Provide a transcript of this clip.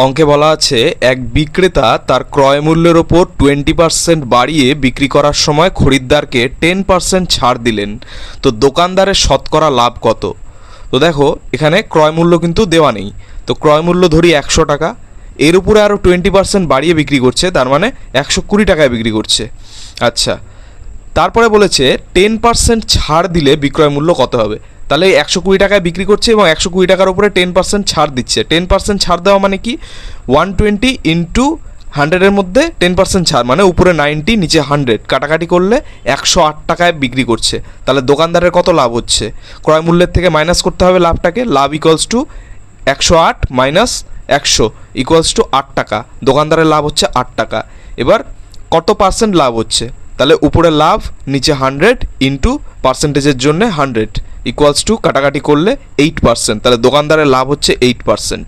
অঙ্কে বলা আছে এক বিক্রেতা তার ক্রয় মূল্যের ওপর 20% বাড়িয়ে বিক্রি করার সময় খরিদ্দারকে 10% ছাড় দিলেন। তো দোকানদারের শতকরা লাভ কত? তো দেখো এখানে ক্রয় মূল্য কিন্তু দেওয়া নেই, তো ক্রয় মূল্য ধরি 100 টাকা, এর উপরে আরও 20% বাড়িয়ে বিক্রি করছে, তার মানে 120 টাকায় বিক্রি করছে। আচ্ছা, তারপরে বলেছে 10% ছাড় দিলে বিক্রয় মূল্য কত হবে। তাহলে 120 টাকায় বিক্রি করছে এবং 120 টাকার উপরে 10% ছাড় দিচ্ছে। 10% ছাড় দেওয়া মানে কি, 120 ইন্টু 100-এর মধ্যে 10% ছাড় মানে উপরে 90 নিচে 100, কাটাকাটি করলে 108 টাকায় বিক্রি করছে। তাহলে দোকানদারের কত লাভ হচ্ছে? ক্রয় মূল্যের থেকে মাইনাস করতে হবে লাভটাকে। লাভ equals to 108 minus 100 equals to 8 টাকা। দোকানদারের লাভ হচ্ছে 8 টাকা। এবার কত পার্সেন্ট লাভ হচ্ছে? তাহলে উপরে লাভ নিচে 100 ইন্টু পার্সেন্টেজের জন্য 100 ইকুয়ালস টু কাটাকাটি করলে 8%। তাহলে দোকানদারের লাভ হচ্ছে 8%।